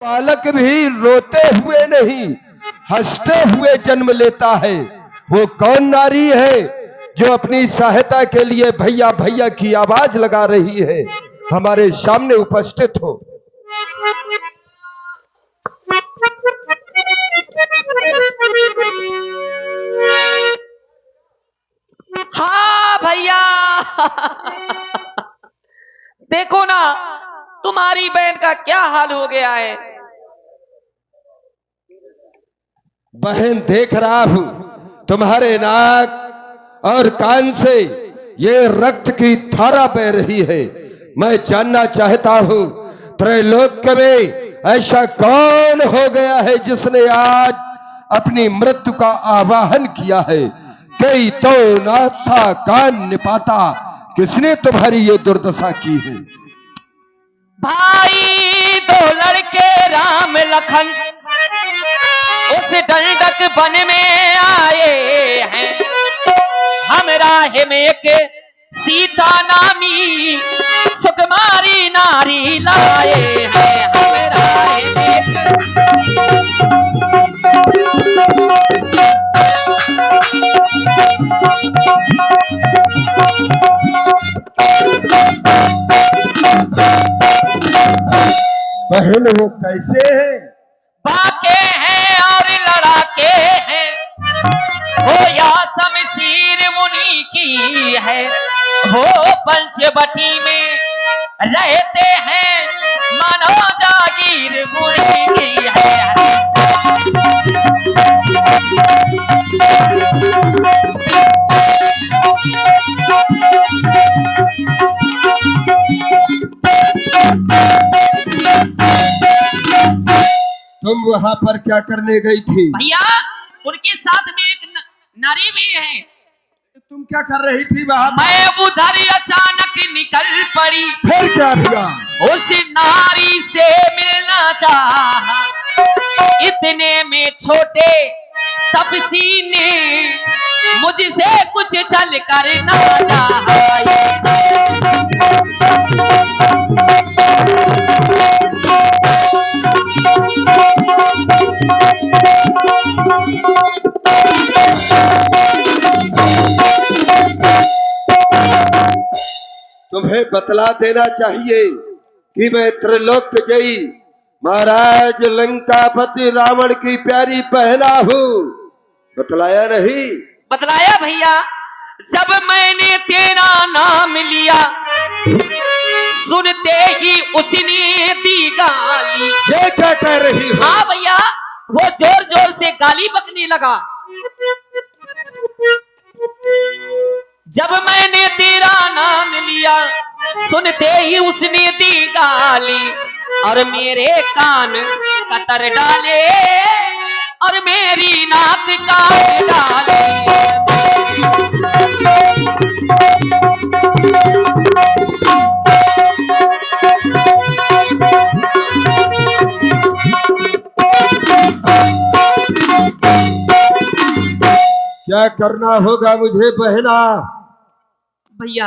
बालक भी रोते हुए नहीं हंसते हुए जन्म लेता है। वो कौन नारी है जो अपनी सहायता के लिए भैया भैया की आवाज लगा रही है? हमारे सामने उपस्थित हो। हाँ भैया देखो ना तुम्हारी बहन का क्या हाल हो गया है। बहन देख रहा हूं तुम्हारे नाक और कान से ये रक्त की धारा बह रही है। मैं जानना चाहता हूं त्रैलोक में ऐसा कौन हो गया है जिसने आज अपनी मृत्यु का आवाहन किया है? कई तो नाथा कान निपाता, किसने तुम्हारी ये दुर्दशा की है? भाई दो लड़के राम लखन उस दंडक वन में आए हैं। हम राह में एक सीता नामी सुकुमारी नारी लाए हैं। हम राह में बहन वो कैसे है? बाके हैं और लड़ाके हैं। हो या शमशीर मुनि की है। वो पंचवटी में रहते हैं मानो जागीर मुनि की है। तुम वहां पर क्या करने गई थी? भैया उनके साथ में एक नारी भी है। तुम क्या कर रही थी वहां? मैं उधर अचानक निकल पड़ी। फिर क्या हुआ? उस नारी से मिलना चाहा। इतने में छोटे तपसी ने मुझसे कुछ छल करना चाहा। तुम्हें बतला देना चाहिए कि मैं त्रिलोक जयी महाराज लंकापति रावण की प्यारी बहना हूँ। बतलाया नहीं? बतलाया भैया। जब मैंने तेरा नाम लिया सुनते ही उसने दी गाली। ये क्या कह रही हो? हाँ भैया वो जोर जोर से गाली बकने लगा। जब मैंने तेरा नाम लिया सुनते ही उसने दी गाली और मेरे कान कतर डाले और मेरी नाक काट डाली। क्या करना होगा मुझे बहना? भैया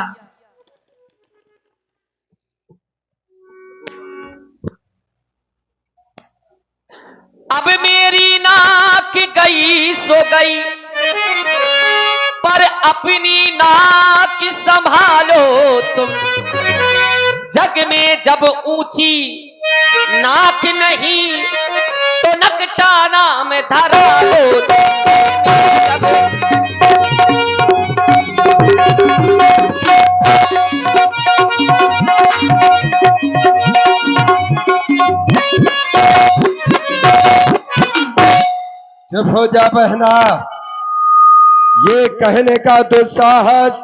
अब मेरी नाक गई सो गई पर अपनी नाक संभालो तुम। जग में जब ऊंची नाक नहीं तो नकटा नाम धरा लो तुम। चुप हो जा बहना। ये कहने का दुस्साहस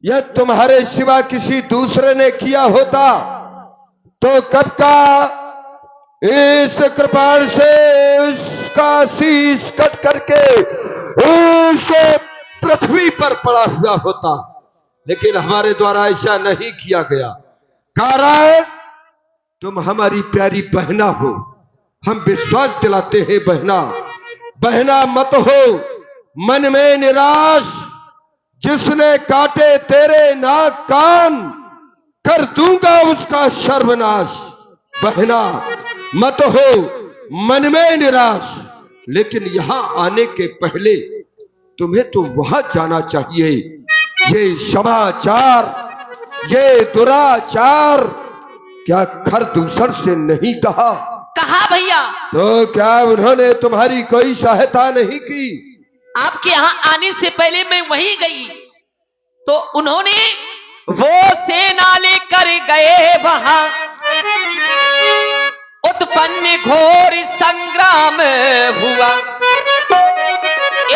यह तुम्हारे सिवा किसी दूसरे ने किया होता तो कब का इस कृपाण से इसका शीश कट करके इस पृथ्वी पर पड़ा हुआ होता। लेकिन हमारे द्वारा ऐसा नहीं किया गया। कारण तुम हमारी प्यारी बहना हो। हम विश्वास दिलाते हैं बहना। बहना मत हो मन में निराश। जिसने काटे तेरे नाक कान कर दूंगा उसका सर्वनाश। बहना मत हो मन में निराश, लेकिन यहां आने के पहले तुम्हें तो वहां जाना चाहिए। ये समाचार, ये दुराचार क्या खरदूसर से नहीं कहा? कहा भैया। तो क्या उन्होंने तुम्हारी कोई सहायता नहीं की? आपके यहाँ आने से पहले मैं वहीं गई तो उन्होंने वो सेना लेकर गए वहां, उत्पन्न घोर संग्राम हुआ।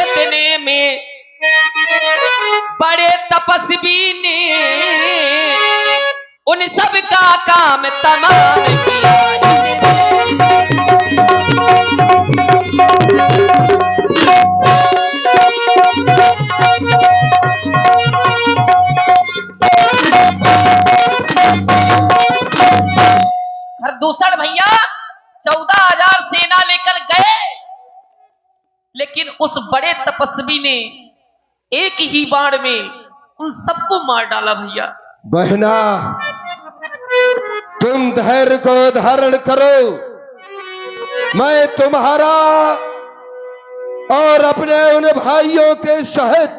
इतने में बड़े तपस्वी ने उन सब का काम तमाम किया। खरदूषण भैया 14,000 सेना लेकर गए, लेकिन उस बड़े तपस्वी ने एक ही बाण में उन सबको मार डाला। भैया बहना, तुम धैर्य को धारण करो। मैं तुम्हारा और अपने उन भाइयों के सहित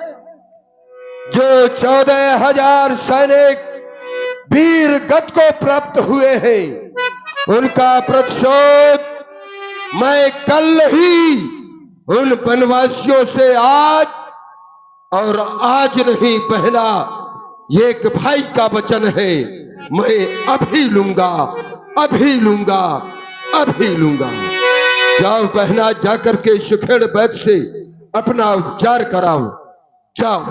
जो 14,000 सैनिक वीर गति को प्राप्त हुए हैं, उनका प्रतिशोध मैं कल ही उन वनवासियों से आज और आज नहीं बहना, ये एक भाई का वचन है, मैं अभी लूंगा, अभी लूंगा, अभी लूंगा। जाओ बहना, जाकर के सुखेड़ वैद्य से अपना उपचार कराओ, जाओ।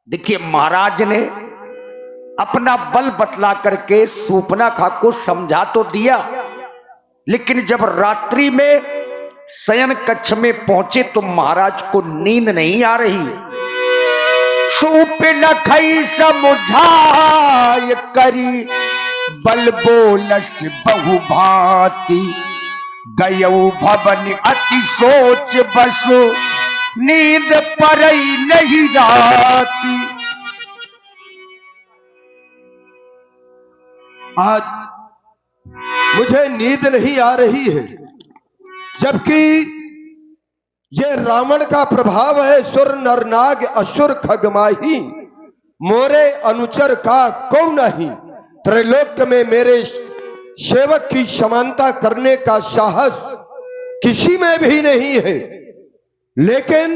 देखिए, महाराज ने अपना बल बतला करके सूर्पनखा को समझा तो दिया, लेकिन जब रात्रि में शयन कक्ष में पहुंचे तो महाराज को नींद नहीं आ रही। सूर्पनखा समझाय करी बल बोलस बहुभांति, गयऊ भवन अति सोच बसो नींद परई नहीं राती। आज मुझे नींद नहीं आ रही है, जबकि ये रावण का प्रभाव है। सुर नर नाग असुर खगमाही, मोरे अनुचर का कौ नहीं। त्रैलोक्य में मेरे सेवक की समानता करने का साहस किसी में भी नहीं है। लेकिन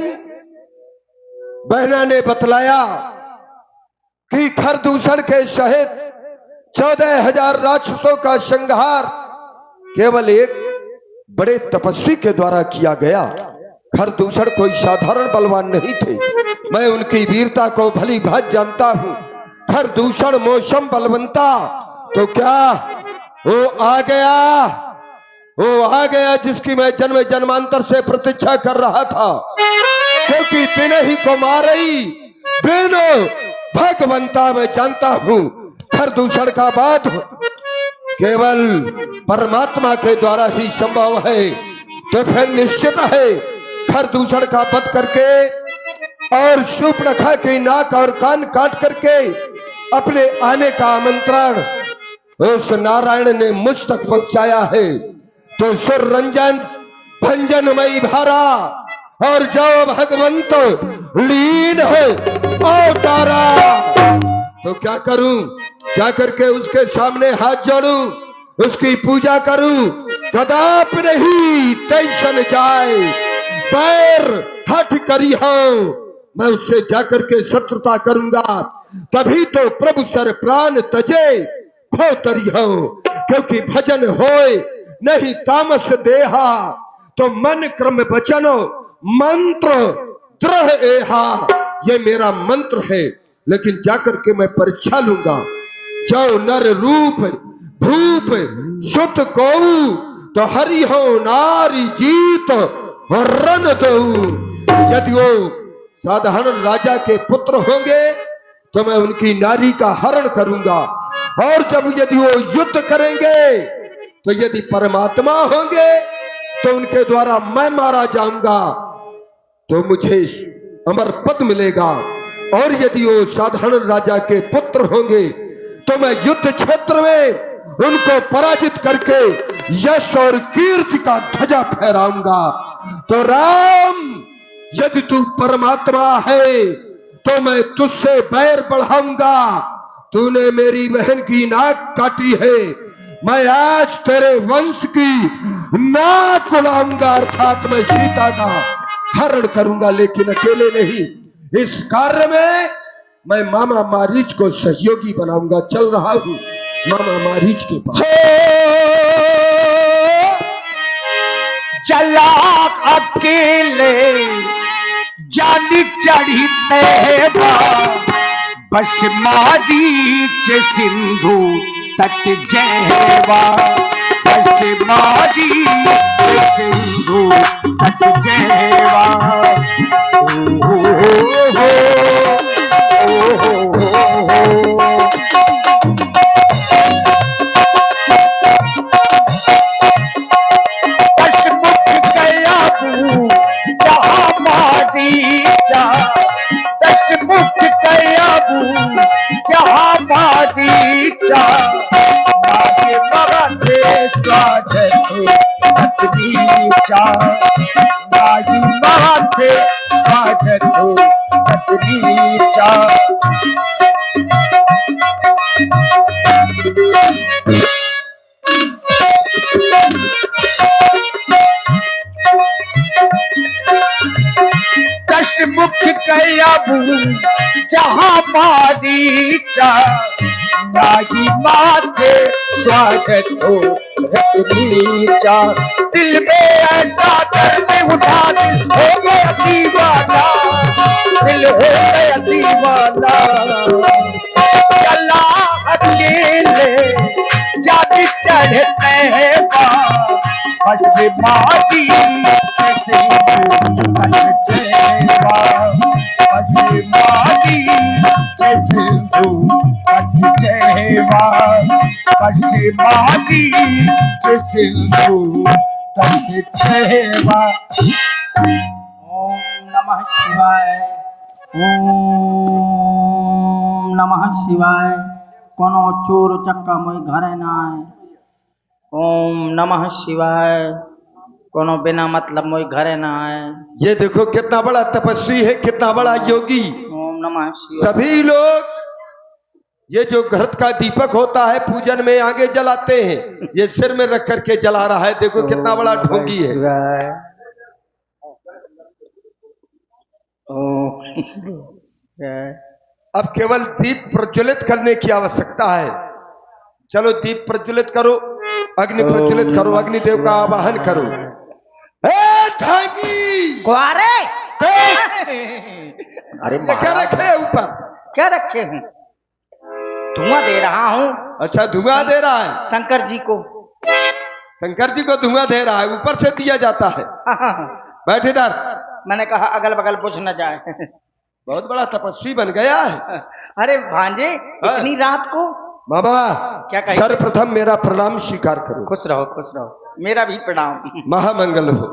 बहना ने बतलाया कि खरदूषण के सहित 14,000 राक्षसों का संहार केवल एक बड़े तपस्वी के द्वारा किया गया। खरदूषण कोई साधारण बलवान नहीं थे, मैं उनकी वीरता को भली भांति जानता हूं। खरदूषण मौसम बलवंता, तो क्या वो आ गया, वो आ गया जिसकी मैं जन्म जन्मांतर से प्रतीक्षा कर रहा था, क्योंकि तिन्हें ही को मारई बिनो भगवंता मैं जानता हूं। खरदूषण का वध केवल परमात्मा के द्वारा ही संभव है। तो फिर निश्चित है खरदूषण का वध करके और सूर्पनखा की नाक और कान काट करके अपने आने का आमंत्रण उस नारायण ने मुझ तक पहुंचाया है। तो सुर रंजन भंजनमयी भारा और जो भगवंत लीन है अवतारा, तो क्या करूं? क्या करके उसके सामने हाथ जोड़ूं, उसकी पूजा करूं? कदापि नहीं तैसन जाए पैर हट करी हूं, मैं उससे जाकर के शत्रुता करूंगा, तभी तो प्रभु सर प्राण तजे भोतरी हूं। क्योंकि भजन होए नहीं तामस देहा, तो मन क्रम वचनो मंत्र दृढ़ एहा, ये मेरा मंत्र है। लेकिन जाकर के मैं परीक्षा लूंगा, जो नर रूप भूप सुत को तो हरि हो नारी जीत और रन दो। यदि वो साधारण राजा के पुत्र होंगे तो मैं उनकी नारी का हरण करूंगा, और जब यदि वो युद्ध करेंगे तो यदि परमात्मा होंगे तो उनके द्वारा मैं मारा जाऊंगा, तो मुझे अमर पद मिलेगा। और यदि वो साधारण राजा के पुत्र होंगे तो मैं युद्ध क्षेत्र में उनको पराजित करके यश और कीर्ति का ध्वजा फहराऊंगा। तो राम, यदि तू परमात्मा है तो मैं तुझसे बैर बढ़ाऊंगा। तूने मेरी बहन की नाक काटी है, मैं आज तेरे वंश की नाक उड़ाऊंगा, अर्थात मैं सीता का हरण करूंगा, लेकिन अकेले नहीं। इस कार्य में मैं मामा मारीच को सहयोगी बनाऊंगा। चल रहा हूं मामा मारीच के पास। चला अकेले जानी चढ़ी तेरा, बस मारीच सिंधु तट जयवा, बस मारीच सिंधु तट जयवा। ओ हो दशमुख कयाबू जहाँ मारीचा, नागे मराठे स्वागत पत्नीचा, नागी मराठे स्वागत पत्नीचा। दशमुख कयाबू जहाँ मारीचा, नागी माथे स्वागत हो रत्नीचा। दिल में ऐसा दर्द उठा, दिल हो गया दीवाना, दिल हो गया दीवाना। चला अकेले जाने चढ़ते बा, बस मारी सिंधु तट जयवा, बस मारी सिंधु तट जयवा, बस मारी सिंधु तट जयवा। ओम नमः शिवाय, ओम नमः शिवाय। कोनो चोर चक्का मोई घरे ना आए। ओम नमः शिवाय। कोनो बिना मतलब मोई घरे ना आए। ये देखो कितना बड़ा तपस्वी है, कितना बड़ा योगी। ओम नमः शिवाय। सभी लोग ये जो घृत का दीपक होता है पूजन में आगे जलाते हैं, ये सिर में रख करके जला रहा है। देखो कितना बड़ा ढोंगी है। अब केवल दीप प्रज्वलित करने की आवश्यकता है। चलो दीप प्रज्वलित करो, अग्नि प्रज्वलित करो, अग्निदेव का आवाहन करो। ए ढांगी ग्वारे, अरे क्या रखे है ऊपर? क्या रखे हूँ? धुआं दे रहा हूँ। अच्छा धुआं दे रहा है। शंकर जी को, शंकर जी को धुआं दे रहा है, ऊपर से दिया जाता है। बैठ इधर। मैंने कहा अगल बगल बुझ न जाए। बहुत बड़ा तपस्वी बन गया है। अरे भांजे, इतनी रात को? बाबा क्या कहे? सर्वप्रथम मेरा प्रणाम स्वीकार करो। खुश रहो, खुश रहो। मेरा भी प्रणाम। महामंगल हो।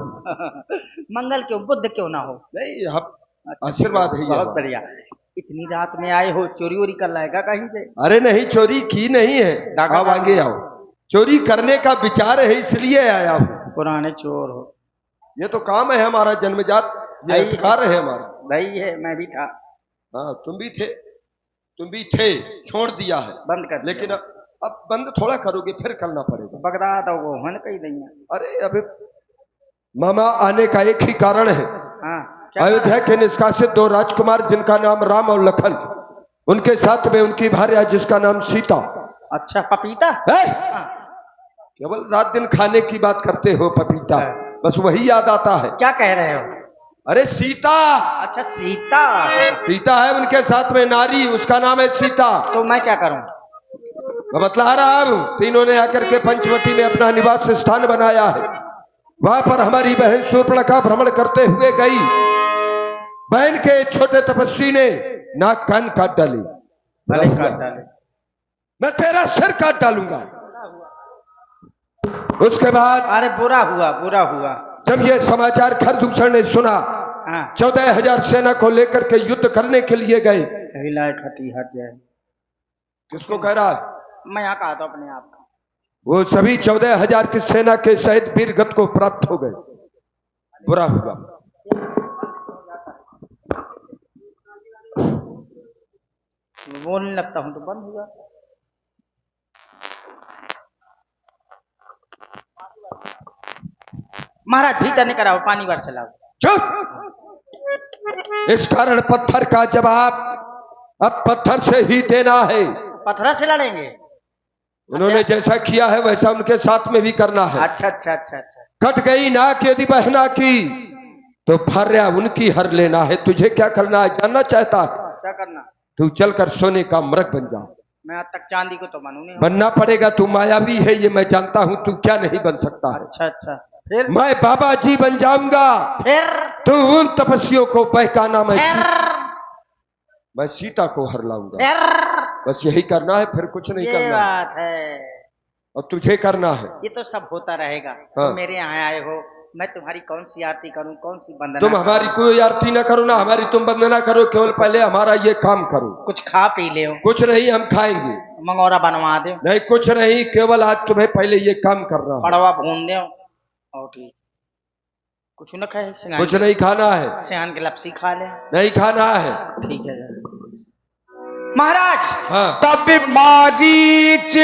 मंगल क्यों, बुद्ध क्यों ना हो? नहीं, हम आशीर्वाद है ये। बहुत बढ़िया। इतनी रात में आए हो, चोरी वोरी कर लाएगा कहीं से? अरे नहीं, चोरी की नहीं है। आप आगे आओ। चोरी करने का विचार है इसलिए आया हूँ। पुराने चोर हो। ये तो काम है हमारा, जन्मजात ये अधिकार है हमारा। भाई है, मैं भी था। हाँ तुम भी थे, तुम भी थे, छोड़ दिया है, बंद कर दिया। लेकिन अब बंद थोड़ा करोगे, फिर करना पड़ेगा। बगदाद वो हन कही नहीं है। अरे अभी मामा आने का एक ही कारण है। हाँ, क्या अयोध्या के निष्कासित 2 राजकुमार जिनका नाम राम और लखन, उनके साथ में उनकी भार्या जिसका नाम सीता। अच्छा पपीता? हाँ। केवल रात दिन खाने की बात करते हो पपीता, बस वही याद आता है। क्या कह रहे हो? अरे सीता। अच्छा सीता। सीता है उनके साथ में नारी, उसका नाम है सीता। तो मैं क्या करूं? मैं बतला रहा हूं। तीनों ने आकर के पंचवटी में अपना निवास स्थान बनाया है। वहां पर हमारी बहन शूर्पणखा भ्रमण करते हुए गई। बहन के छोटे तपस्वी ने नाक कान काट डाली। भले काट डाले। मैं तेरा सिर काट डालूंगा। उसके बाद अरे बुरा हुआ, बुरा हुआ। जब यह समाचार खरदूषण ने सुना, हाँ। 14,000 सेना को लेकर के युद्ध करने के लिए गए। हिलाए खटी हट जाए। किसको कह रहा है? मैं यहाँ कहा था अपने आप का। वो सभी 14,000 की सेना के सहित वीरगति को प्राप्त हो गए। बुरा हुआ। बोलने लगता हूँ तो बंद हो जाता। महाराज भीतर नहीं कराओ, पानी भर से लाओ। चुप। इस कारण पत्थर का जवाब अब पत्थर से ही देना है। पत्थर से लड़ेंगे? उन्होंने जैसा किया है वैसा उनके साथ में भी करना है। अच्छा अच्छा अच्छा अच्छा। कट गई नाक यदि बहना की तो फर्या उनकी हर लेना है। तुझे क्या करना है जानना चाहता है? क्या करना? तू चलकर सोने का मृग बन जा। मैं आज तक चांदी को तो बनू नहीं। बनना पड़ेगा। तू मायावी है ये मैं जानता हूं। तू क्या नहीं बन सकता है। अच्छा अच्छा। फिर? मैं बाबा जी बन जाऊंगा। फिर? तू उन तपस्वियों को बहकाना। फिर? मैं सीता को हर लाऊंगा। फिर? बस यही करना है, फिर कुछ नहीं ये करना। बात है। और तुझे करना है। ये तो सब होता रहेगा। हाँ। तुम मेरे यहाँ आए हो, मैं तुम्हारी कौन सी आरती करूं, कौन सी वंदना तुम हमारी कोई आरती ना करो ना हमारी तुम वंदना करो। केवल पहले हमारा ये काम करो। कुछ खा पी ले। कुछ नहीं हम खाएंगे। मंगोरा बनवा दो। नहीं कुछ नहीं, केवल आज तुम्हें पहले ये काम करना है। पड़वा भून दो और ठीक। कुछ न खाए? कुछ नहीं खाना है। सियान की लपसी खा ले। नहीं खाना है। ठीक है महाराज। हाँ। तब मारीच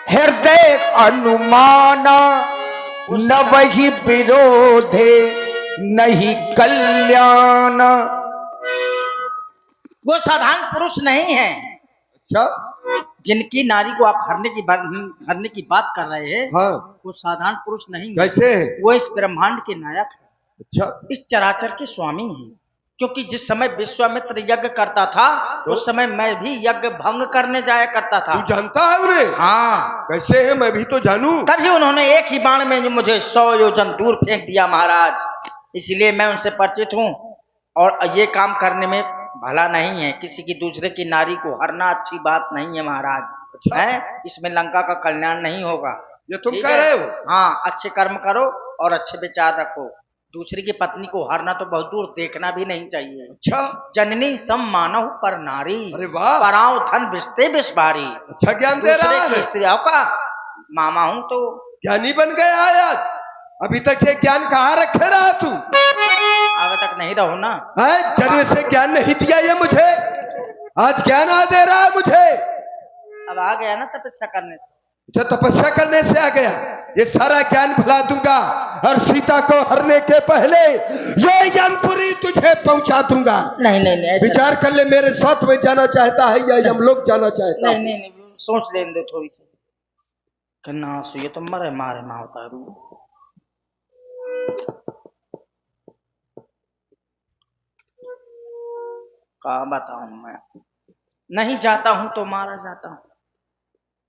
हृदय अनुमाना, न वही विरोधे नहीं कल्याण। वो साधारण पुरुष नहीं है। अच्छा। जिनकी नारी को आप हरने की बात कर रहे हैं, हाँ। वो साधारण पुरुष नहीं है। कैसे है? वो इस ब्रह्मांड के नायक है। अच्छा। इस चराचर के स्वामी हैं। क्योंकि जिस समय विश्वामित्र यज्ञ करता था तो? उस समय मैं भी यज्ञ भंग करने जाया करता था। तू जानता है उन्हें? हाँ। कैसे है? मैं भी तो जानूं। तभी उन्होंने एक ही बाण में मुझे 100 योजन दूर फेंक दिया महाराज। इसलिए मैं उनसे परिचित हूँ। और ये काम करने में भला नहीं है। किसी की दूसरे की नारी को हरना अच्छी बात नहीं है महाराज। अच्छा। है? इसमें लंका का कल्याण नहीं होगा। ये तुम ठीक कह है? रहे हो? हाँ। अच्छे कर्म करो और अच्छे विचार रखो। दूसरी की पत्नी को हरना तो बहुत दूर देखना भी नहीं चाहिए। अच्छा। जननी सम मानव पर नारी, अरे वाह। पराओ धन बिस्ते बिस्वारी। अच्छा ज्ञान दे रहा दूसरे की है। स्त्रियों का मामा हूं तो ज्ञानी बन गया आज। अभी तक ये ज्ञान कहाँ रखे रहा तू? आगे तक नहीं रहो ना। है? जन्म से ज्ञान नहीं दिया ये मुझे, आज ज्ञान आ दे रहा है मुझे। अब आ गया ना तपस्या करने से। अच्छा तपस्या करने से आ गया। ये सारा ज्ञान भुला दूंगा और सीता को हरने के पहले ये यमपुरी तुझे पहुंचा दूंगा। नहीं नहीं नहीं। विचार कर ले। मेरे साथ में जाना चाहता है या यमलोक जाना चाहता है? नहीं नहीं नहीं। सोच लेने दो थोड़ी सी। करना ये तो मरे मारे ना होता है। क्या बताऊं मैं। नहीं जाता हूं तो मारा जाता हूं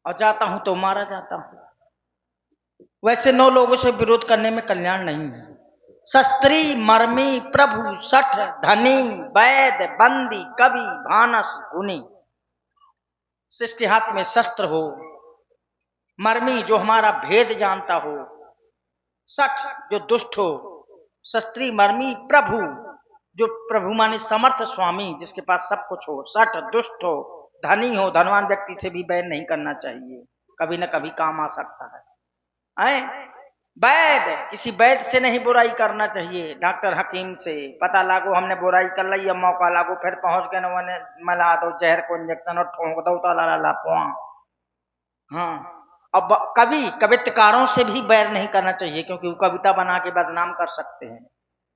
और जाता हूं तो मारा जाता हूं। वैसे 9 लोगों से विरोध करने में कल्याण नहीं है। शस्त्री मर्मी प्रभु सठ धनी वैद बंदी कवि भानस गुनी। शिष्ट हाथ में शस्त्र हो, मर्मी जो हमारा भेद जानता हो, सठ जो दुष्ट हो, शस्त्री मर्मी प्रभु जो प्रभु माने समर्थ स्वामी जिसके पास सब कुछ हो, सठ दुष्ट हो, धनी हो, धनवान व्यक्ति से भी बैर नहीं करना चाहिए, कभी न कभी काम आ सकता है। वैद किसी वैद से नहीं बुराई करना चाहिए। डॉक्टर हकीम से पता लागो हमने बुराई कर ली, अब मौका लागो फिर पहुंच गए मैंने मला दो जहर को इंजेक्शन और ठोंक दो तो ला पुआ। हाँ। अब कवि कवित्कारों से भी बैर नहीं करना चाहिए क्योंकि वो कविता बना के बदनाम कर सकते हैं।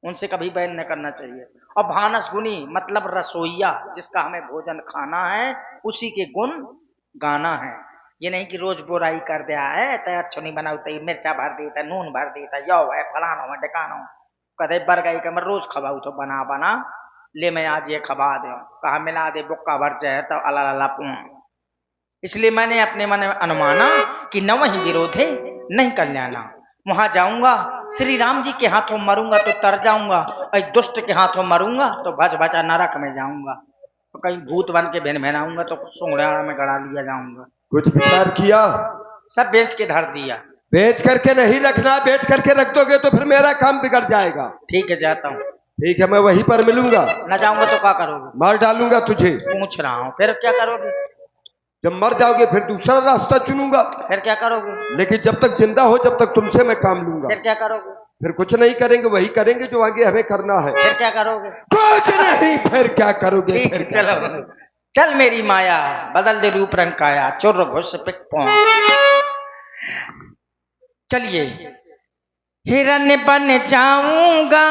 उनसे कभी बैर नहीं करना चाहिए। और भानस गुनी मतलब रसोईया जिसका हमें भोजन खाना है उसी के गुण गाना है। ये नहीं कि रोज बुराई कर दिया है तो अच्छा नहीं बनाता, मिर्चा भर देता, नून भर देता, यो है फलाना है ढकाना कदे बर गई कि मैं रोज खबाऊ तो बना बना ले मैं आज ये खबा दे कहा मिला दे बुक्का भर जाए तो अला पुआ। इसलिए मैंने अपने मन में अनुमाना कि न वही विरोध है नहीं कल्याणा। वहां जाऊंगा श्री राम जी के हाथों मरूंगा तो तर जाऊंगा और दुष्ट के हाथों मरूंगा तो भज भजा नरक में जाऊंगा। तो कहीं भूत बन के भिन भिनाऊंगा तो सुंगड़ा में गड़ा लिया जाऊंगा। कुछ विचार किया? सब बेच के धर दिया। बेच करके नहीं रखना, बेच करके रख दोगे तो फिर मेरा काम बिगड़ जाएगा। ठीक है जाता हूँ। ठीक है मैं वहीं पर मिलूंगा। न जाऊंगा तो क्या करोगे? मार डालूंगा तुझे। पूछ रहा हूँ फिर क्या करोगे? जब मर जाओगे फिर दूसरा रास्ता चुनूंगा, फिर क्या करोगे? लेकिन जब तक जिंदा हो जब तक तुमसे मैं काम लूंगा। फिर क्या करोगे? फिर कुछ नहीं करेंगे, वही करेंगे जो आगे हमें करना है। फिर क्या करोगे? कुछ नहीं, फिर क्या करोगे? ठीक फिर है, क्या चलो करोगे? चल मेरी माया बदल दे रूप रंग काया, चुर घुस पिक पौ। चलिए। हिरन बन जाऊंगा,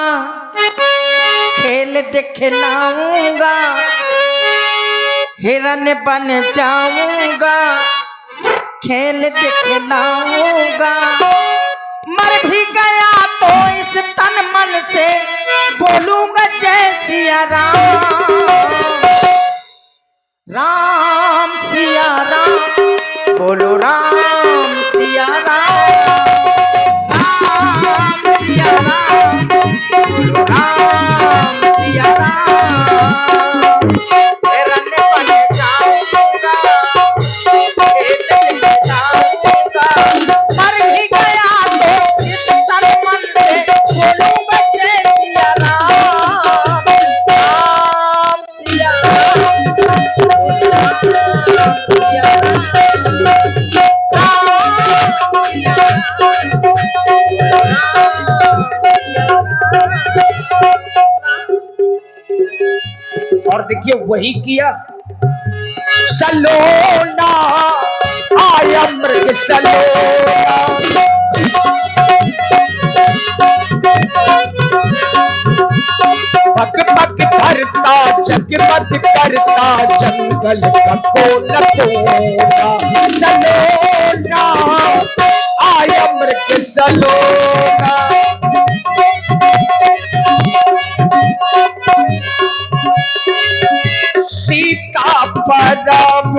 खेल दिखलाऊंगा, हिरन बन जाऊंगा, खेल दिखलाऊंगा। मर भी गया तो इस तन मन से बोलूंगा जय सिया राम, राम सिया राम, बोलो राम सिया राम, राम सिया राम, बोलो राम सिया राम। हिरन बन जाऊंगा, खेल दिखलाऊंगा, मर भी गया तो इस तन मन से बोलूंगा जय सिया राम, राम सिया राम, राम सिया और देखिए वही किया। सलोना आया मृग सलोना, पग पग भरता जगमग करता जंगल का कोना कोना। सलोना आया मृग सलोना, सीता परम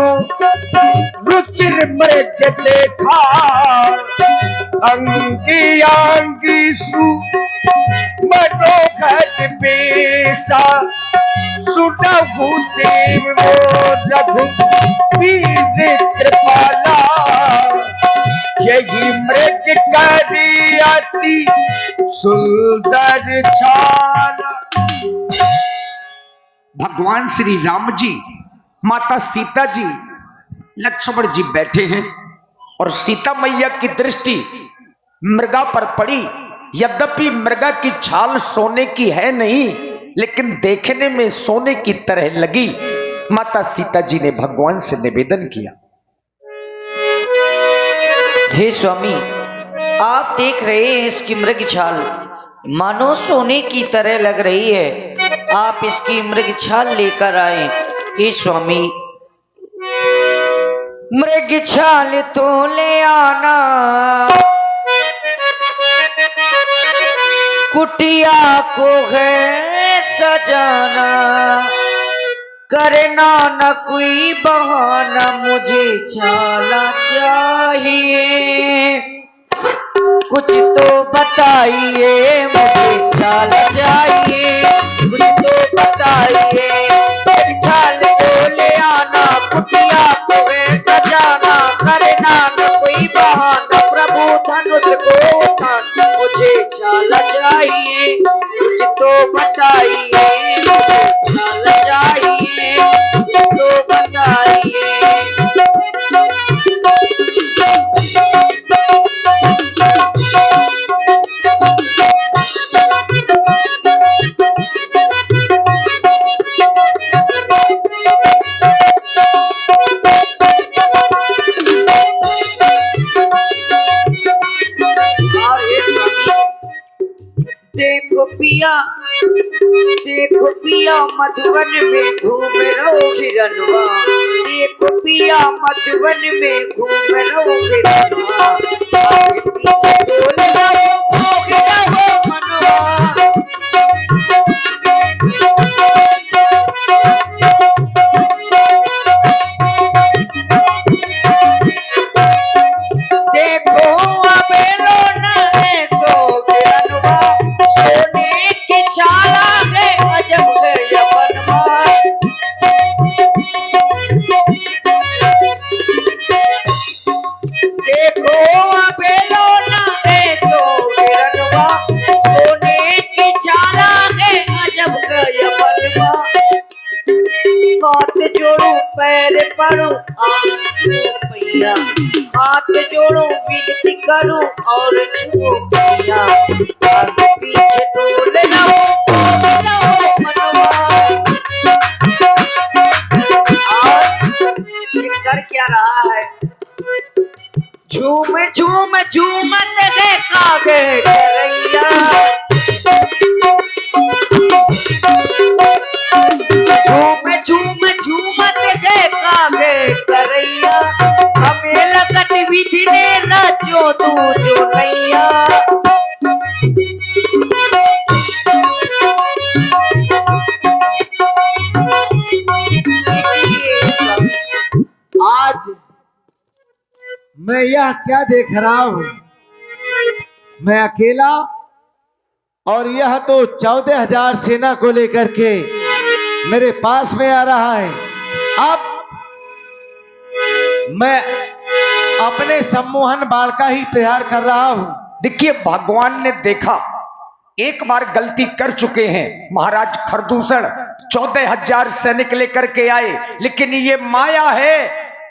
रुचिर मृग देखा, अंगी अंगी सु मनोहर बेसा। सुनहु देव वो रघुवीर कृपाला, यही मृग करी अति सुंदर छाला। भगवान श्री राम जी, माता सीता जी, लक्ष्मण जी बैठे हैं और सीता मैया की दृष्टि मृगा पर पड़ी। यद्यपि मृगा की छाल सोने की है नहीं, लेकिन देखने में सोने की तरह लगी। माता सीता जी ने भगवान से निवेदन किया, हे स्वामी, आप देख रहे हैं इसकी मृग छाल मानो सोने की तरह लग रही है, आप इसकी मृग छाल लेकर आए। हे स्वामी, मृग छाल तो ले आना, कुटिया को है सजाना, करना न कोई बहाना, मुझे छाला चाहिए, कुछ तो बताइए, मुझे छाल चाहिए, कुछ तो बताइए। एक छाल तो ले आना, कुटिया को है सजाना, करना न कोई बहाना, प्रभु धनुष को उठाना, मुझे छाल चाहिए, कुछ तो बताइए, मुझे छाल चाहिए, कुछ तो बताइए। देखो पिया मधुवन में घूम रहो हिरनवा, देखो पिया मधुवन में घूम रहो हिरनवा, आगे पीछे बोल रहो मनवा। देखो अबेलो न सो हिरनवा, सोने की छाला है अजब है यवनवा। देखो अबेलो न देखागे करैया। झूम झूम देखागे करैया, हमें लगत विधि ने नाचो तू जो नैया। आज मैं यह क्या देख रहा हूं, मैं अकेला और यह तो 14,000 सेना को लेकर के मेरे पास में आ रहा है। अब मैं अपने सम्मोहन बाण का ही प्रहार कर रहा हूं। देखिए, भगवान ने देखा एक बार गलती कर चुके हैं महाराज खरदूषण, 14,000 सैनिक लेकर के आए, लेकिन ये माया है।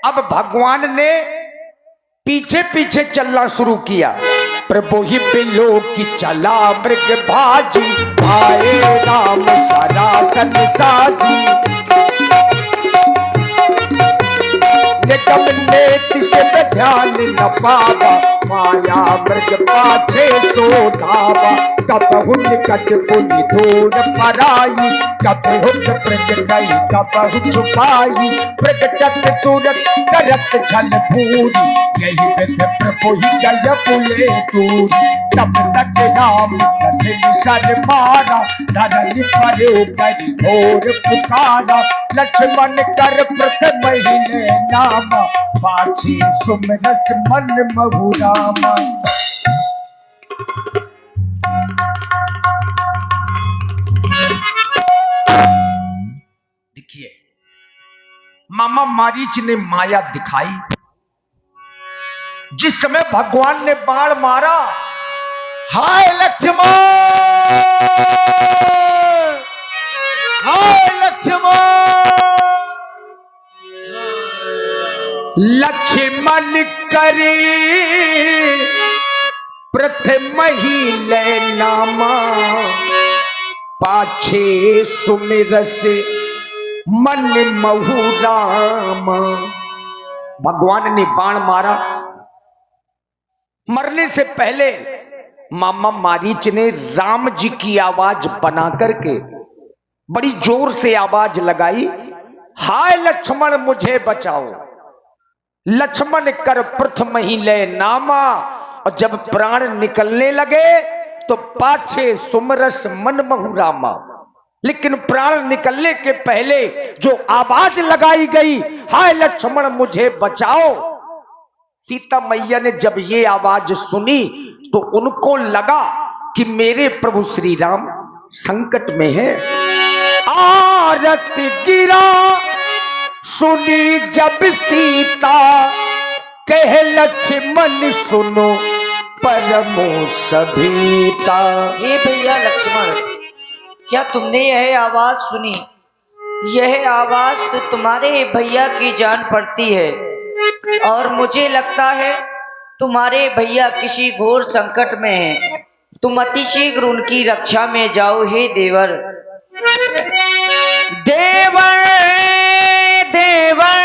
अब भगवान ने पीछे पीछे चलना शुरू किया। प्रभु ही बिलो की चला मृग भाजी, आए राम सरासन साजी। निगम नेति से ध्यान न पावा, माया मृग पाछे सो धावा। कब हुन कट पुनि दूर पराई, कब हुक मृग गई कब छुपाई। मृग चट तुरत करत छल पूरी, यही विध प्रभु ही गय पुले दूरी। तब तक राम कठिन सर मारा, धरनी परे करी घोर पुकारा। लक्ष्मण कर प्रथम ही नामा, पाछी सुमरस मन महुरामा। देखिए, मामा मारीच ने माया दिखाई। जिस समय भगवान ने बाण मारा, हाय लक्ष्मण, हाय लक्ष्मण। लक्ष्मण करे प्रथम ही ले नामा, पाछे सुमिरस मन महुरामा। भगवान ने बाण मारा, मरने से पहले मामा मारीच ने राम जी की आवाज बना करके बड़ी जोर से आवाज लगाई, हाय लक्ष्मण मुझे बचाओ। लक्ष्मण कर प्रथम ही ले नामा, और जब प्राण निकलने लगे तो पाछे सुमरस मन महुरामा। लेकिन प्राण निकलने के पहले जो आवाज लगाई गई, हाय लक्ष्मण मुझे बचाओ, सीता मैया ने जब ये आवाज सुनी तो उनको लगा कि मेरे प्रभु श्री राम संकट में है। आरत गिरा सुनी जब सीता, कह लक्ष्मण सुनो परमो सभीता। हे भैया लक्ष्मण, क्या तुमने यह आवाज सुनी? यह आवाज तो तुम्हारे भैया की जान पड़ती है, और मुझे लगता है तुम्हारे भैया किसी घोर संकट में हैं। तुम अति शीघ्र उनकी रक्षा में जाओ हे देवर। देवर देवर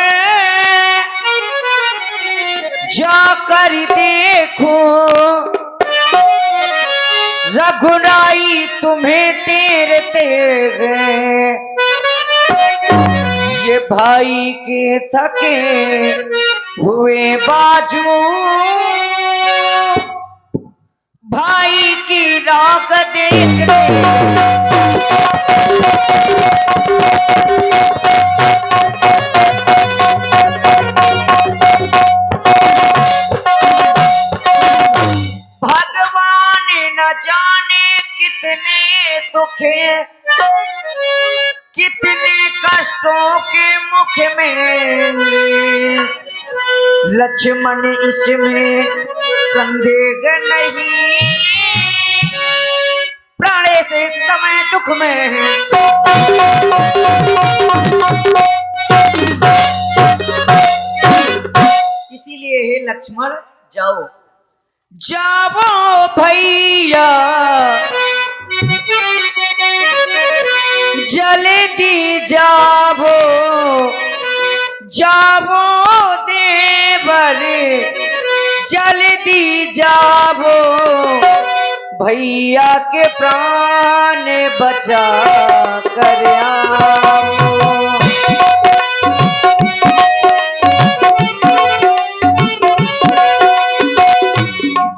जाकर देखो, रघुराई तुम्हें टेरते हैं। ये भाई के थके हुए बाजू, भाई की राख देख भगवान न जाने कितने दुख हैं, कितने कष्टों के मुख में। लक्ष्मण इसमें संदेह नहीं, प्राणे से इस समय दुख में है। इसीलिए हे लक्ष्मण जाओ, जाओ भैया जल्दी जाओ, जाओ देवर जल्दी जाओ भैया के प्राण बचा कर आओ।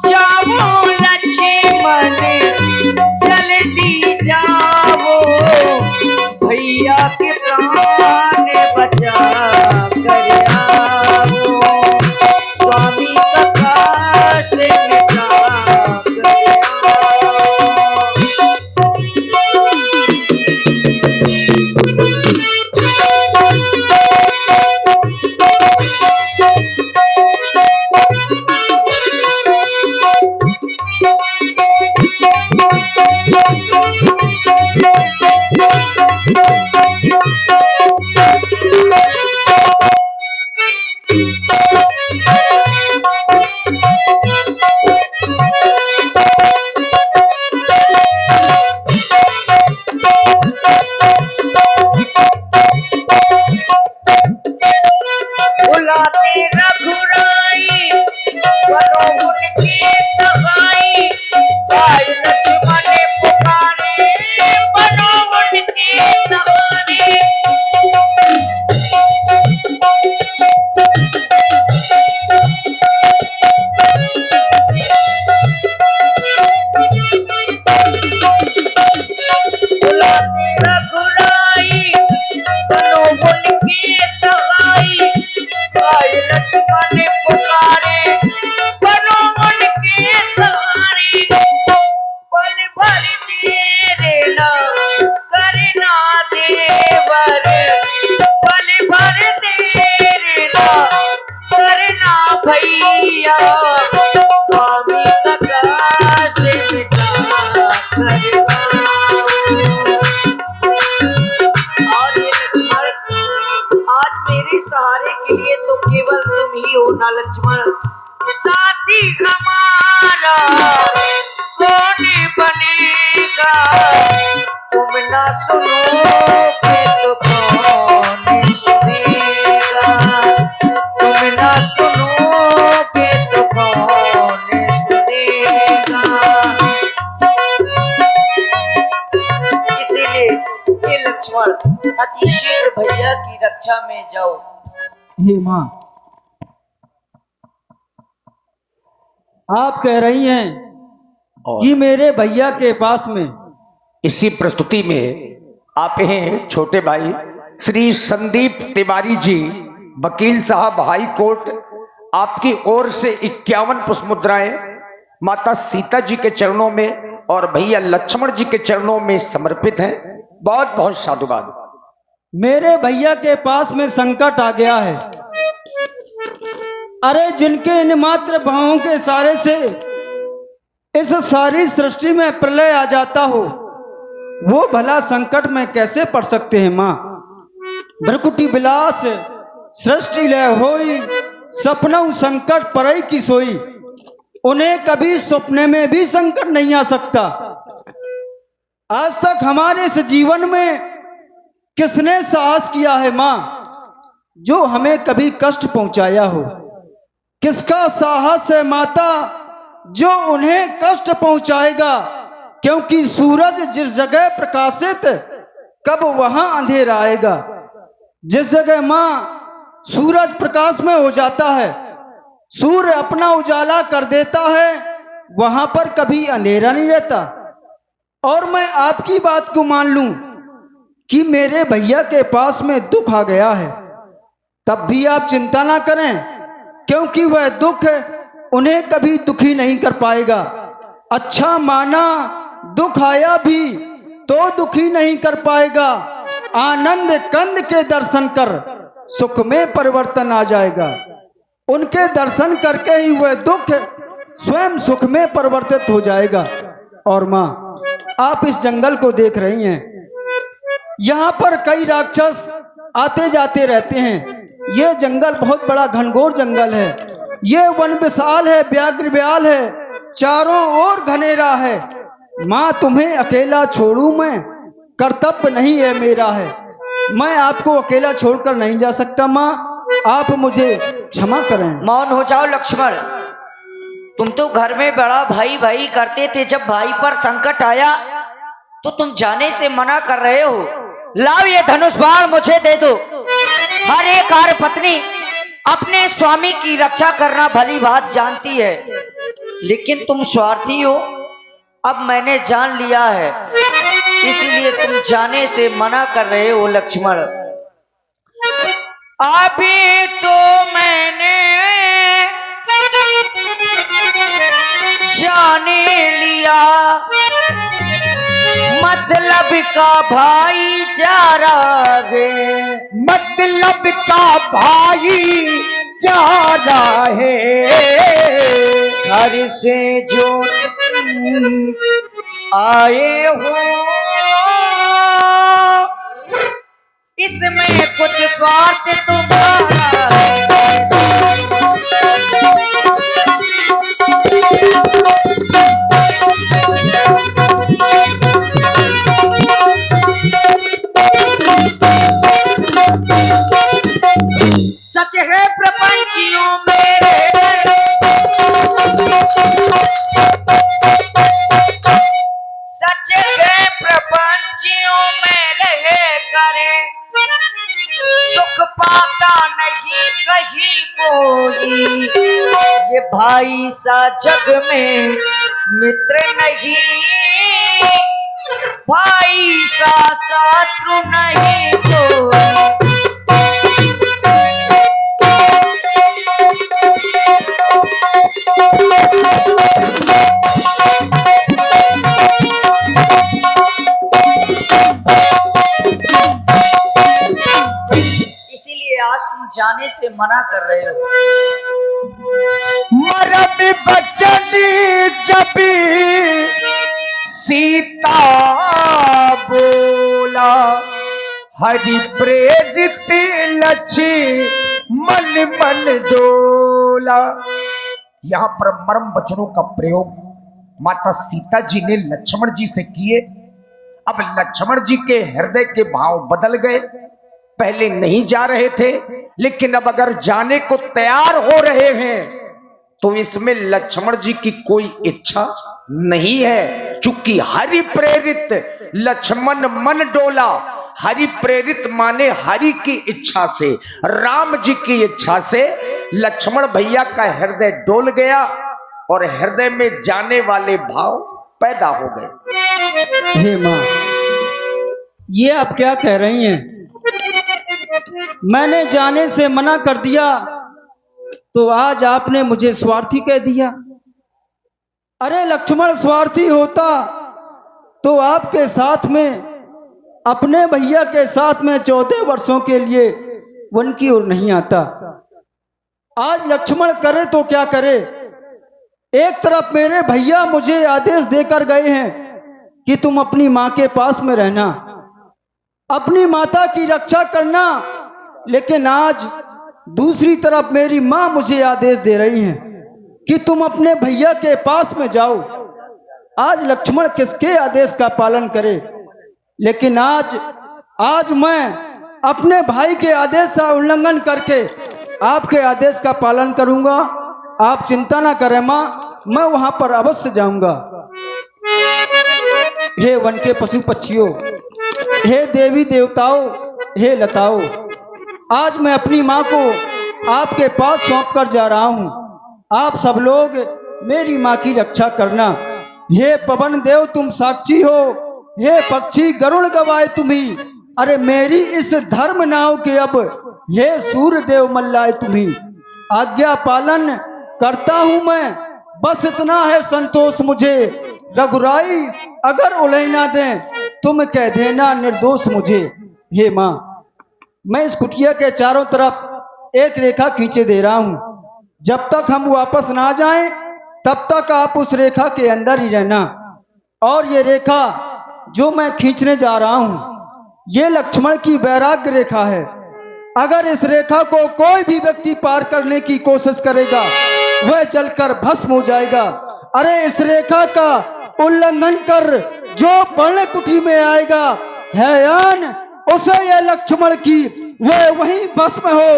जाओ लक्ष्मण जल्दी जाओ भैया के प्राण बचा कर आओ। स्वामी का कष्ट मिटा कर आओ। बुलाते रघुराई बनो उनकी सगाई। भाई लक्ष्मण पुकारे बनो उनकी सहारी। बुलाते रघुराई बनो उनकी सगाई। भाई लक्ष्मण पुकारे बनो उनकी सहारी। पल भर देर न करना देवर। पल भर देर न करना भैया। स्वामी का कष्ट मिटा कर आओ। और ये लक्ष्मण आज मेरे सहारे के लिए तो केवल तुम ही हो ना लक्ष्मण। साथी हमारा कौन बनेगा। तुम ना सुनोगे तो कौन सुनेगा। तुम ना सुनोगे तो कौन सुनेगा। इसीलिए ये लक्ष्मण अति शीघ्र भैया की रक्षा में जाओ। हे माँ, आप कह रही हैं और कि मेरे भैया के पास में इसी प्रस्तुति में आप हैं छोटे भाई श्री संदीप तिवारी जी, वकील साहब, हाई कोर्ट, आपकी ओर से 51 पुष्प मुद्राएं माता सीता जी के चरणों में और भैया लक्ष्मण जी के चरणों में समर्पित हैं। बहुत बहुत साधुवाद। मेरे भैया के पास में संकट आ गया है। अरे जिनके इन मात्र भावों के इशारे से इस सारी सृष्टि में प्रलय आ जाता हो, वो भला संकट में कैसे पड़ सकते हैं माँ। भ्रकुटी विलास सृष्टि लय होई, सपनों संकट परई की सोई। उन्हें कभी सपने में भी संकट नहीं आ सकता। आज तक हमारे इस जीवन में किसने साहस किया है मां, जो हमें कभी कष्ट पहुंचाया हो। किसका साहस है माता, जो उन्हें कष्ट पहुंचाएगा। क्योंकि सूरज जिस जगह प्रकाशित, कब वहां अंधेरा आएगा। जिस जगह मां सूरज प्रकाश में हो जाता है, सूर्य अपना उजाला कर देता है, वहां पर कभी अंधेरा नहीं रहता। और मैं आपकी बात को मान लूं कि मेरे भैया के पास में दुख आ गया है, तब भी आप चिंता ना करें, क्योंकि वह दुख उन्हें कभी दुखी नहीं कर पाएगा। अच्छा माना दुख आया भी तो दुखी नहीं कर पाएगा। आनंद कंद के दर्शन कर सुख में परिवर्तन आ जाएगा। उनके दर्शन करके ही वह दुख स्वयं सुख में परिवर्तित हो जाएगा। और मां, आप इस जंगल को देख रही हैं, यहां पर कई राक्षस आते जाते रहते हैं। यह जंगल बहुत बड़ा घनघोर जंगल है। यह वन विशाल है, व्याघ्र व्याल है, चारों ओर घनेरा है। मां, तुम्हें अकेला छोड़ूं मैं, कर्तव्य नहीं है मेरा है। मैं आपको अकेला छोड़कर नहीं जा सकता मां, आप मुझे क्षमा करें। मौन हो जाओ लक्ष्मण। तुम तो घर में बड़ा भाई भाई करते थे, जब भाई पर संकट आया तो तुम जाने से मना कर रहे हो। लाओ ये धनुष बाण मुझे दे दो। हर एक हर पत्नी अपने स्वामी की रक्षा करना भली बात जानती है, लेकिन तुम स्वार्थी हो। अब मैंने जान लिया है, इसलिए तुम जाने से मना कर रहे हो लक्ष्मण। अभी तो मैंने जाने लिया, मतलब का भाईचारा है, मतलब का भाई चारा है। घर से जो तुम आए हो इसमें कुछ स्वार्थ तुम्हारा सच है प्रपंचियों मेरे, सच है प्रपंचियों में रहे करे, सुख पाता नहीं कहीं कोई। ये भाई सा जग में मित्र नहीं, भाई सा शत्रु नहीं कोई। इसीलिए आज तुम जाने से मना कर रहे हो। मरद बचन जब सीता बोला, हरि प्रेरित लक्ष्मण मन डोला। यहाँ पर मर्म वचनों का प्रयोग माता सीता जी ने लक्ष्मण जी से किए। अब लक्ष्मण जी के हृदय के भाव बदल गए। पहले नहीं जा रहे थे, लेकिन अब अगर जाने को तैयार हो रहे हैं तो इसमें लक्ष्मण जी की कोई इच्छा नहीं है। चूंकि हरि प्रेरित लक्ष्मण मन डोला, हरि प्रेरित माने हरि की इच्छा से, राम जी की इच्छा से लक्ष्मण भैया का हृदय डोल गया और हृदय में जाने वाले भाव पैदा हो गए। हे माँ, ये आप क्या कह रही हैं? मैंने जाने से मना कर दिया तो आज आपने मुझे स्वार्थी कह दिया। अरे लक्ष्मण स्वार्थी होता तो आपके साथ में, अपने भैया के साथ में 14 वर्षों के लिए वन की ओर नहीं आता। आज लक्ष्मण करे तो क्या करे? एक तरफ मेरे भैया मुझे आदेश देकर गए हैं कि तुम अपनी मां के पास में रहना, अपनी माता की रक्षा करना, लेकिन आज दूसरी तरफ मेरी मां मुझे आदेश दे रही हैं कि तुम अपने भैया के पास में जाओ। आज लक्ष्मण किसके आदेश का पालन करे? लेकिन आज मैं अपने भाई के आदेश का उल्लंघन करके आपके आदेश का पालन करूंगा। आप चिंता ना करें मां, मैं वहां पर अवश्य जाऊंगा। हे वन के पशु पक्षियों, हे देवी देवताओं, हे लताओं, आज मैं अपनी मां को आपके पास सौंप कर जा रहा हूं। आप सब लोग मेरी मां की रक्षा करना। हे पवन देव तुम साक्षी हो, हे पक्षी गरुड़ गवाए तुम्ही, अरे मेरी इस धर्म नाव के अब हे सूर्य देव मल्लाए तुम्ही। आज्ञा पालन करता हूं मैं, बस इतना है संतोष मुझे। रघुराई अगर उलझ ना दे तुम कह देना निर्दोष मुझे। हे मां, मैं इस कुटिया के चारों तरफ एक रेखा खींचे दे रहा हूं। जब तक हम वापस ना जाएं तब तक आप उस रेखा के अंदर ही रहना। और ये रेखा जो मैं खींचने जा रहा हूं ये लक्ष्मण की वैराग्य रेखा है। अगर इस रेखा को कोई भी व्यक्ति पार करने की कोशिश करेगा वह जलकर भस्म हो जाएगा। अरे इस रेखा का उल्लंघन कर जो पर्ण कुटी में आएगा हैयान, उसे यह लक्ष्मण की वह वहीं भस्म हो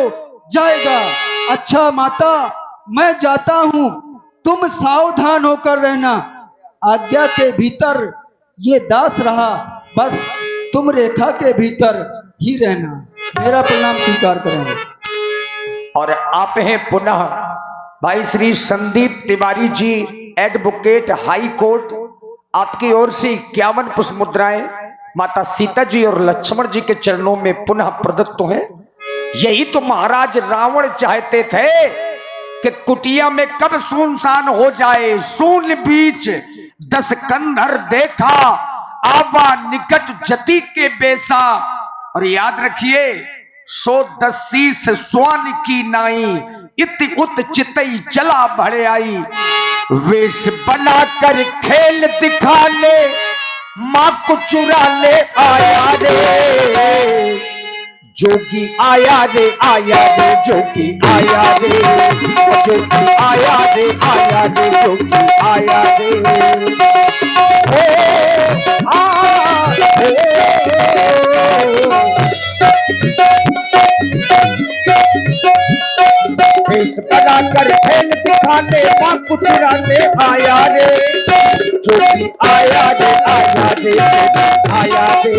जाएगा। अच्छा माता, मैं जाता हूं, तुम सावधान होकर रहना। आज्ञा के भीतर ये दास रहा, बस तुम रेखा के भीतर ही रहना। मेरा प्रणाम स्वीकार करेंगे। और आप हैं पुनः भाई Shri Sandeep Tiwari ji, advocate high court. आपकी ओर से 51 पुष्प मुद्राएं माता सीता जी और लक्ष्मण जी के चरणों में पुनः प्रदत्त हैं। यही तो महाराज रावण चाहते थे कि कुटिया में कब सुनसान हो जाए। सून बीच 10 कंधर देखा, आवा निकट जति के बेसा। और याद रखिए, 110 शीस स्वान की नाई, इति उत चितई चला भरे आई। वेश बनाकर खेल दिखाने, मां को चुराने आया रे। जोगी आया रे, आया रे, जोगी आया रे, जोगी आया रे, आया रे, जोगी आया रे। देश बनाकर खेल दिखाने, मां को चुराने आया रे। जोगी आया रे, आया रे, आया रे,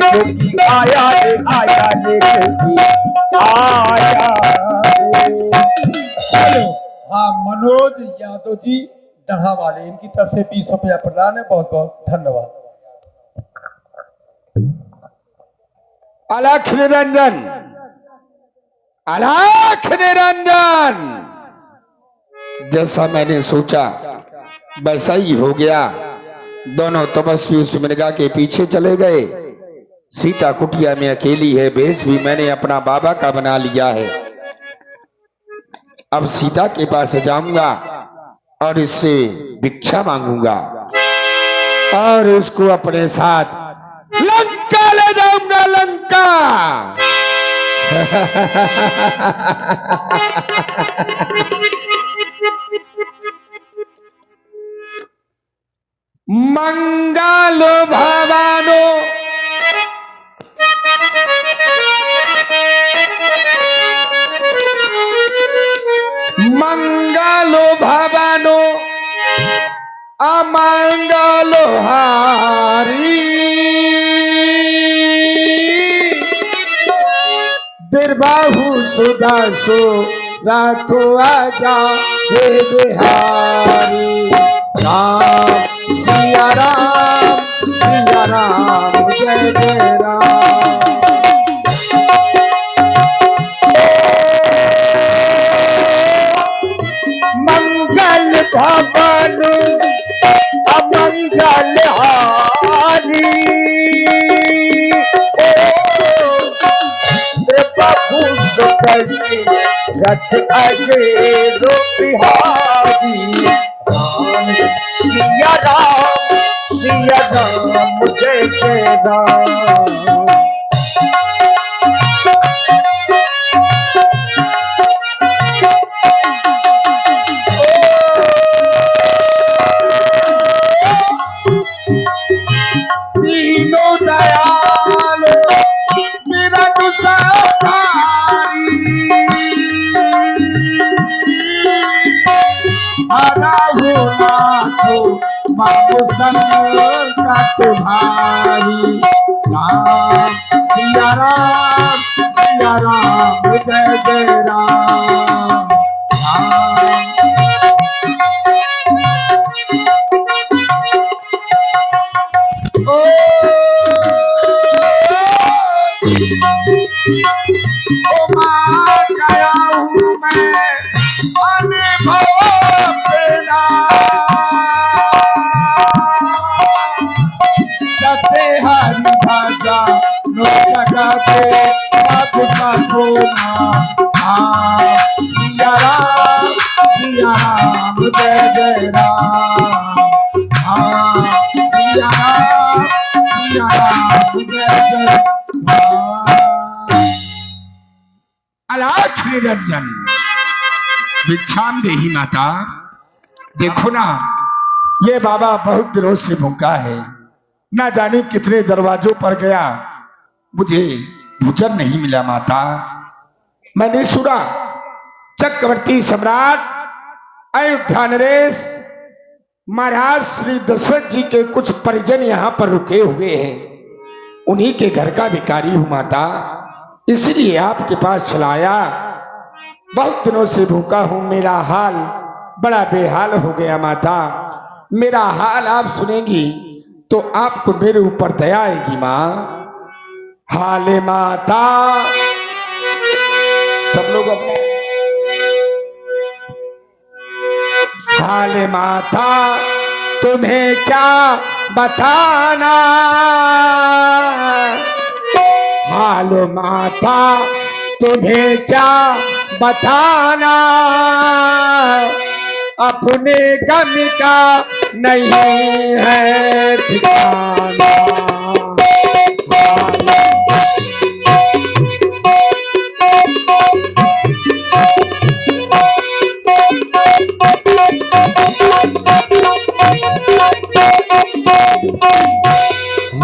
जोगी आया रे, आया रे, जोगी आया रे। हेलो, हाँ, मनोज यादव जी डढ़ा वाले, इनकी तरफ से 20 रुपया प्रदान है। बहुत बहुत धन्यवाद। अलख निरंजन, अलख निरंजन। जैसा मैंने सोचा वैसा ही हो गया। दोनों तपस्वी उस मृगा के पीछे चले गए। सीता कुटिया में अकेली है। वेश भी मैंने अपना बाबा का बना लिया है। अब सीता के पास जाऊंगा और इससे भिक्षा मांगूंगा और उसको अपने साथ लंका ले जाऊंगा। लंका मंगलो भवानो, मंगलो भवानो, अमंगलो हारी। बिरबाहु सुदासो रातो आजा हे बिहारी। राम सिया राम, सिया राम, जय जय राम। मंगल भवन अमंगल हारी। प्रभु सुदर्शन रथ अजेरो बिहारी। राम सिया राम, सिया राम, जय जय राम। दीनो दयालो मेरा दुसारी। हरा हो नाथो मानो संग का तुम्हारी। राम सिया राम, सिया राम, जय जय राम। राम ओ मां गया हूँ मैं अनुभव अपना। जपे हरि भजा नो जगते बाबू का खोना। हाँ सिया राम, सिया राम, जय जय राम। हाँ सिया राम, सिया राम, जय जय राम। अलख निरंजन, भिक्षाम देही माता। देखो ना, ये बाबा बहुत दिनों से भूखा है। ना जाने कितने दरवाजों पर गया, मुझे भोजन नहीं मिला माता। मैंने सुना चक्रवर्ती सम्राट अयोध्या नरेश, महाराज श्री दशरथ जी के कुछ परिजन यहाँ पर रुके हुए हैं। उन्हीं के घर का भिखारी हूं माता, इसलिए आपके पास चला आया। बहुत दिनों से भूखा हूं, मेरा हाल बड़ा बेहाल हो गया माता। मेरा हाल आप सुनेंगी तो आपको मेरे ऊपर दया आएगी माँ। हाले माता, सब लोग अपना हाले माता, तुम्हें क्या बताना। हालो माता, तुम्हें क्या बताना। अपने गम का नहीं है ठिकाना।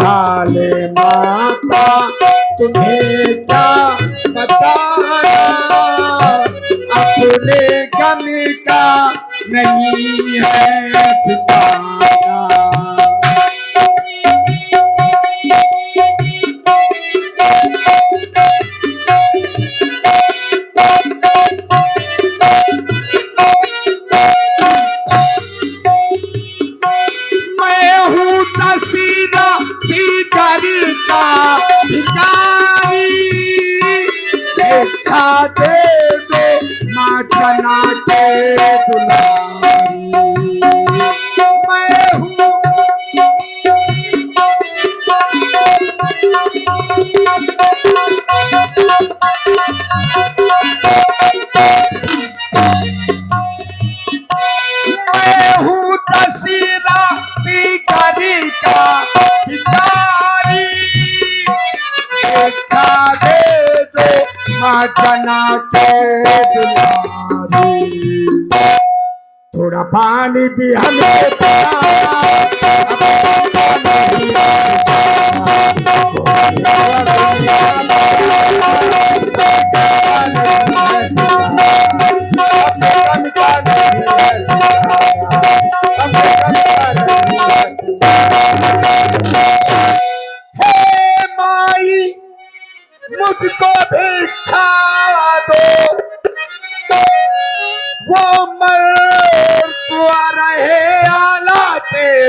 हाले माता, तुम्हें क्या बताना। अपने गम का नहीं है ठिकाना। मैं हूँ तसीदा भिखारी का भिखारी। देखा दे दो माँ चना के दुलारी। मैं हूँ मैं हूँ तसीदा भिखारी का भिखारी। देखा दे दो माँ चना के दुलारी। थोड़ा पानी भी हमें पिलाना। अपने